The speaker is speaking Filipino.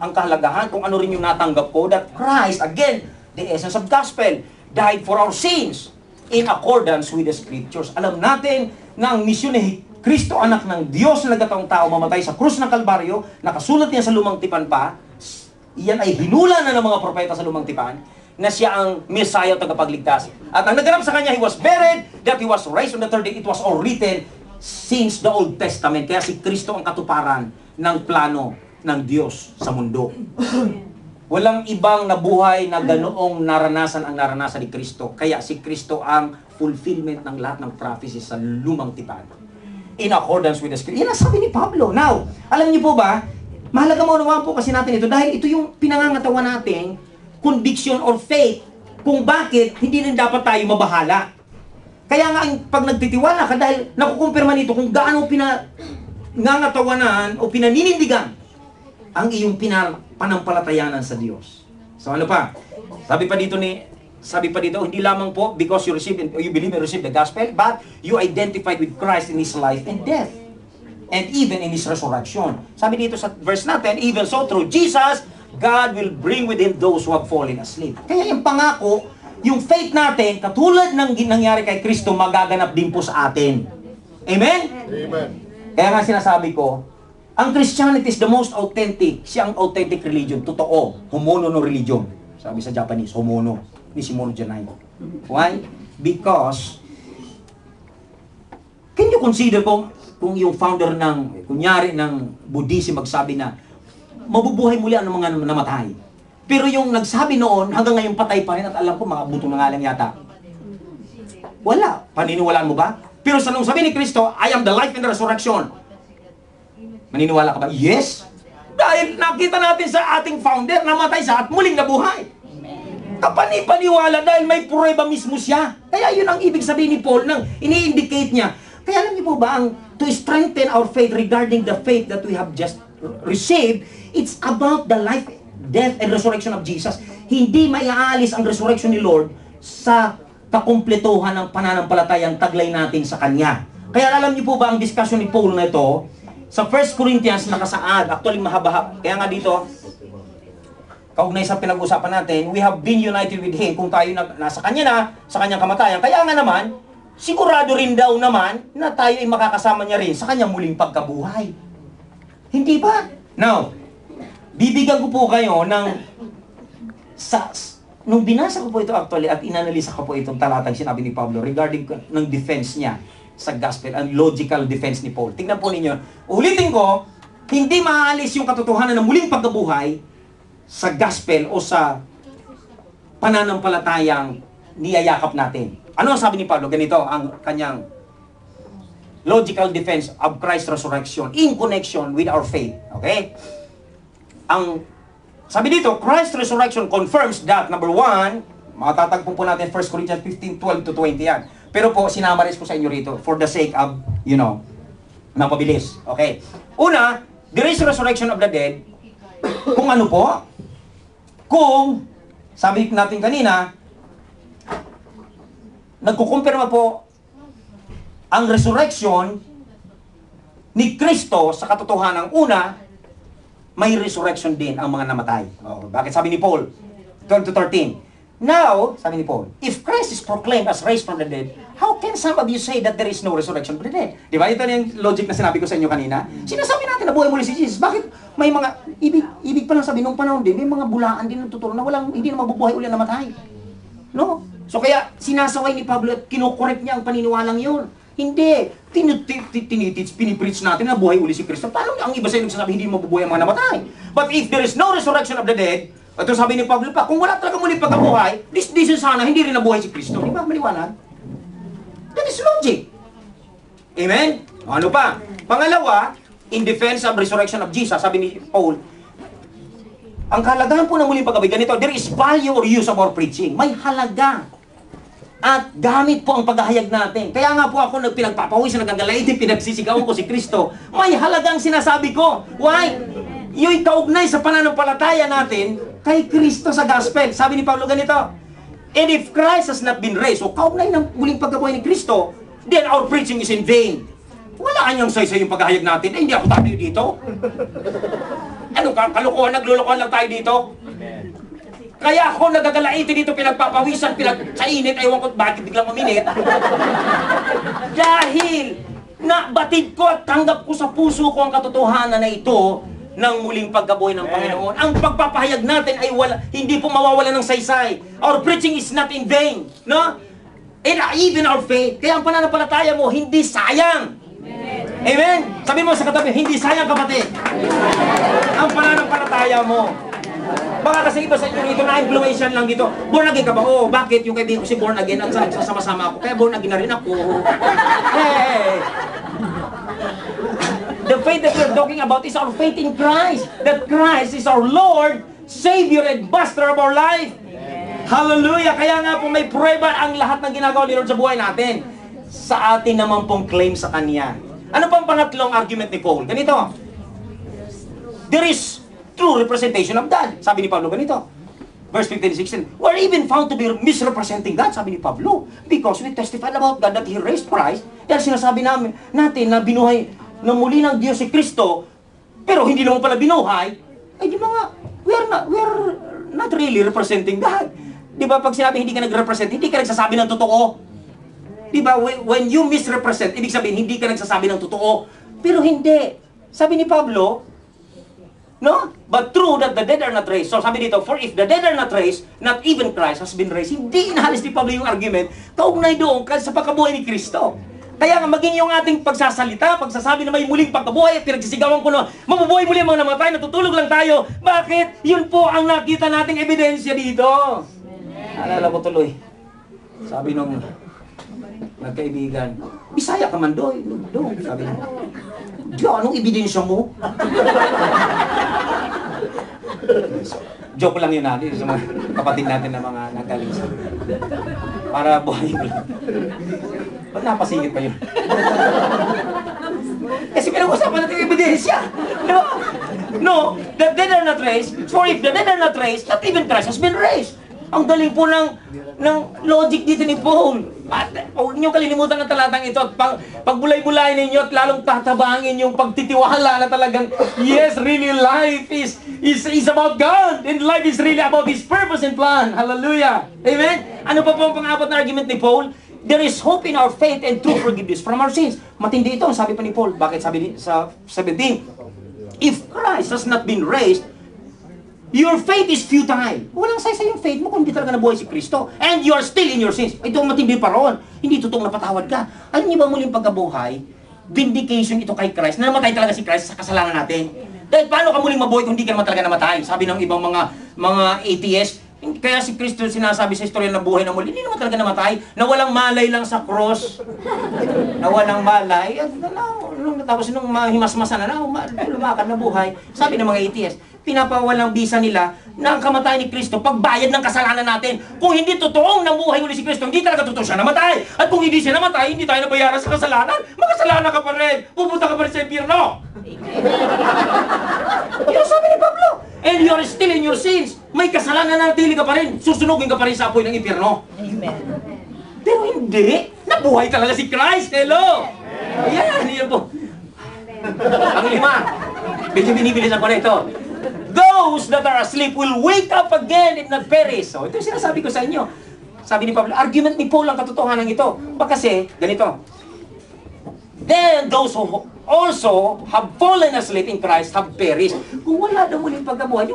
ang kahalagahan, kung ano rin yung natanggap ko, that Christ, again, the essence of gospel, died for our sins in accordance with the scriptures. Alam natin na ang misyon ni Kristo, anak ng Diyos na nagkataong tao, mamatay sa krus ng Kalbaryo, nakasulat niya sa Lumang Tipan pa, iyan ay hinula na ng mga propeta sa Lumang Tipan, na siya ang Messiah o tagapagligtas. At ang naganap sa kanya, He was buried, that He was raised on the third day. It was all written since the Old Testament. Kaya si Kristo ang katuparan ng plano ng Diyos sa mundo. Walang ibang nabuhay na ganoong naranasan ang naranasan ni Kristo. Kaya si Kristo ang fulfillment ng lahat ng prophecies sa Lumang Tipan. In accordance with the Scripture. Yan ang sabi ni Pablo. Now, alam niyo po ba, mahalaga maunawaan po kasi natin ito dahil ito yung pinangangatawan nating conviction or faith kung bakit hindi rin dapat tayo mabahala. Kaya nga, pag nagtitiwala ka dahil nakukumpirma nito kung gaano pinangangatawanan o pinaninindigan ang iyong panampalatayanan sa Diyos. So ano pa? Sabi pa dito, hindi lamang po because you believe and receive the gospel, but you identified with Christ in His life and death, and even in His resurrection. Sabi dito sa verse natin, even so through Jesus, God will bring with Him those who have fallen asleep. Kaya yung pangako, yung faith natin, katulad ng nangyari kay Kristo, magaganap din po sa atin. Amen? Amen. Kaya nga sinasabi ko, ang Christianity is the most authentic. Siya ang authentic religion. Totoo. Homono no religion. Sabi sa Japanese, homono. Ni Shimono Janai. Why? Because, can you consider kung yung founder ng, kunyari ng Buddhism magsabi na, mabubuhay muli ang mga namatay. Pero yung nagsabi noon, hanggang ngayon patay pa rin at alam ko, mga buto na nga lang yata. Wala. Paniniwalaan mo ba? Pero sa nung sabi ni Kristo, I am the life and the resurrection. Maniniwala ka ba? Yes. Dahil nakita natin sa ating founder, namatay siya at muling nabuhay. Kapani-paniwala dahil may prueba mismo siya. Kaya yun ang ibig sabihin ni Paul nang ini-indicate niya. Kaya alam niyo po ba, to strengthen our faith regarding the faith that we have just received, it's about the life, death, and resurrection of Jesus. Hindi maiaalis ang resurrection ni Lord sa kakumpletuhan ng pananampalatayang taglay natin sa Kanya. Kaya alam niyo po ba ang discussion ni Paul na ito? Sa 1 Corinthians nakasaad, actually mahaba. Kaya nga dito, kaugnay sa pinag-usapan natin, we have been united with Him. Kung tayo nasa Kanya na, sa Kanyang kamatayan. Kaya nga naman, sigurado rin daw naman na tayo ay makakasama niya rin sa Kanyang muling pagkabuhay. Hindi ba? Now, bibigyan ko po kayo ng nung binasa ko po ito actually at inanalisa ko po itong talatang sinabi ni Pablo regarding ng defense niya sa gospel, ang logical defense ni Paul. Tingnan po ninyo. Ulitin ko, hindi maaalis yung katotohanan ng muling pagkabuhay sa gospel o sa pananampalatayang niyayakap natin. Ano ang sabi ni Pablo? Ganito ang kanyang logical defense of Christ's resurrection in connection with our faith. Okay? Ang sabi dito, Christ's resurrection confirms that, number one, matatagpo po natin 1 Corinthians 15:12 to 20 yan. Pero po, sinamaris ko sa inyo rito for the sake of, mapabilis. Okay? Una, there is resurrection of the dead. Kung ano po? Kung, sabi natin kanina, nagkukumpirma po ang resurrection ni Kristo sa katotohanan. Una, may resurrection din ang mga namatay. Oh, bakit sabi ni Paul? 12 to 13. Now, sabi ni Paul, if Christ is proclaimed as raised from the dead, how can some of you say that there is no resurrection from the dead? Di ba? Ito yung logic na sinabi ko sa inyo kanina. Sinasabi natin na buhay muli si Jesus. Bakit may mga, ibig pa lang sabi, nung panahon din, may mga bulaan din ng tuturo na hindi na mabubuhay uli na namatay. No? So kaya, sinasaway ni Pablo at kinukorek niya ang paniniwalang yun. Hindi. Pinipreach natin na buhay uli si Kristo. Paano ang iba sa inyo nagsasabi, hindi mabubuhay ang mga namatay? But if there is no resurrection of the dead, ito sabi ni Pablo pa, kung wala talaga muli pagkabuhay, this sana, hindi rin nabuhay si Kristo. Di ba? Maliwanag? That is logic. Amen? Ano pa? Pangalawa, in defense of resurrection of Jesus, sabi ni Paul, ang kahalagahan po ng muling pagkabuhay, ganito, there is value or use of our preaching. May halaga. At gamit po ang paghahayag natin. Kaya nga po ako pinagpapawis, nagagalaitin, pinagsisigawan ko si Kristo. May halagang sinasabi ko. Why? Yung kaugnay sa pananampalataya natin kay Kristo sa gospel. Sabi ni Pablo ganito, and if Christ has not been raised, so kaugnay ng muling pagkabuhay ni Kristo, then our preaching is in vain. Wala kanyang saysay yung paghahayag natin. Hindi ako tayo dito. Ano ka, kalukuhan, naglulukuhan lang tayo dito? Kaya ako nagagalaitin dito, pinagpapawisan, sa init, ewan ko bakit biglang uminit. Dahil nabatid ko at tanggap ko sa puso ko ang katotohanan na ito ng muling pagkabuhay ng Panginoon. Ang pagpapahayag natin ay hindi po mawawala ng saysay. Our preaching is not in vain. No? And even our faith. Kaya ang pananampalataya mo, hindi sayang. Amen? Sabi mo sa katabi, hindi sayang kapatid. Ang pananampalataya mo. Baka kasi iba sa inyo dito, na-influensyan lang dito. Born again ka ba? Oo, bakit? Yung kaibigan ko si born again, at sasama-sama ako. Kaya born again na rin ako. Hey! The faith that we're talking about is our faith in Christ. That Christ is our Lord, Savior, and Master of our life. Hallelujah! Kaya nga po may prueba ang lahat ng ginagawa ni Lord sa buhay natin. Sa atin naman pong claim sa Kanya. Ano pang pangatlong argument ni Paul? Ganito. There is true representation of God. Sabi ni Pablo ganito. Verse 15-16. We're even found to be misrepresenting God, sabi ni Pablo. Because we testified about God that He raised Christ. Dahil sinasabi natin na binuhay na muli ng Diyos si Kristo, pero hindi naman pala binuhay, ay di mga, we're not really representing God. Di ba pag sinabi hindi ka nag-represent, hindi ka nagsasabi ng totoo. Di ba, when you misrepresent, ibig sabihin hindi ka nagsasabi ng totoo. Pero hindi. Sabi ni Pablo, no? But true that the dead are not raised. So sabi dito, for if the dead are not raised, not even Christ has been raised. Hindi inahalis ni Pablo yung argument, kaugnay doon sa pagkabuhay ni Kristo. Kaya nga maging yung ating pagsasalita, pagsasabi na may muling pagkabuhay at pinagsisigawan ko na mabubuhay muli ang mga namatay, natutulog lang tayo. Bakit? Yun po ang nakita nating ebidensya dito. Alala ko tuloy. Sabi nung nagkaibigan, Bisaya ka man doy. Sabi niya, Diyo, anong ebidensya mo? Joke lang yun natin sa mga kapatid natin na mga nagaling sa para buhay mo lang. Ba't napasingit pa yun? Kasi pinag-usapan natin yung ebidensya. No? No, the dead are not raised. For if the dead are not raised, not even Christ has been raised. Ang galing po ng logic dito ni Paul. At huwag niyo kalilimutan ang talatang ito at pagbulay-bulay ninyo at lalong tatabangin yung pagtitiwala na talagang yes, really life is about God and life is really about His purpose and plan. Hallelujah! Amen? Ano pa po ang pang-apat na argument ni Paul? There is hope in our faith and true forgiveness from our sins. Matindi ito, sabi pa ni Paul. Bakit sabi sa 17? If Christ has not been raised, your faith is futile. Walang saysa yung faith mo kung hindi talaga nabuhay si Kristo. And you are still in your sins. Ito ang matindi pa roon. Hindi totoong napatawad ka. Alam niyo ba muling pagkabuhay? Vindication ito kay Christ. Na namatay talaga si Christ sa kasalanan natin. Dahil paano ka muling mabuhay kung hindi ka naman talaga namatay? Sabi ng ibang mga atheists, kaya si Kristo sinasabi sa istorya na buhay na muli, hindi naman talaga namatay. Na walang malay lang sa cross. Na walang malay. Tapos nung mahimasmasan na, lumakad na buhay. Sabi ng mga atheists, pinapawalang bisa nila na ang kamatayan ni Kristo pagbayad ng kasalanan natin. Kung hindi totoong nabuhay uli si Kristo, hindi talaga totoo siya namatay. At kung hindi siya namatay, hindi tayo nabayaran sa kasalanan. Makasalanan ka pa rin. Pupunta ka pa rin sa impyerno. Yan sabi ni Pablo. And you are still in your sins. May kasalanan na natili ka pa rin. Susunugin ka pa rin sa apoy ng impyerno. Amen. Pero hindi. Nabuhay talaga si Christ. Hello. Ayan, yan po. Ang lima. Medyo binibilisan ko na ito. Those that are asleep will wake up again and not perish. So, ito yung sinasabi ko sa inyo. Sabi ni Pablo, argument ni Paul ang katotohanan ito. Kasi, ganito. Then, those who also have fallen asleep in Christ have perished. Kung wala daw muling pagkabuhay,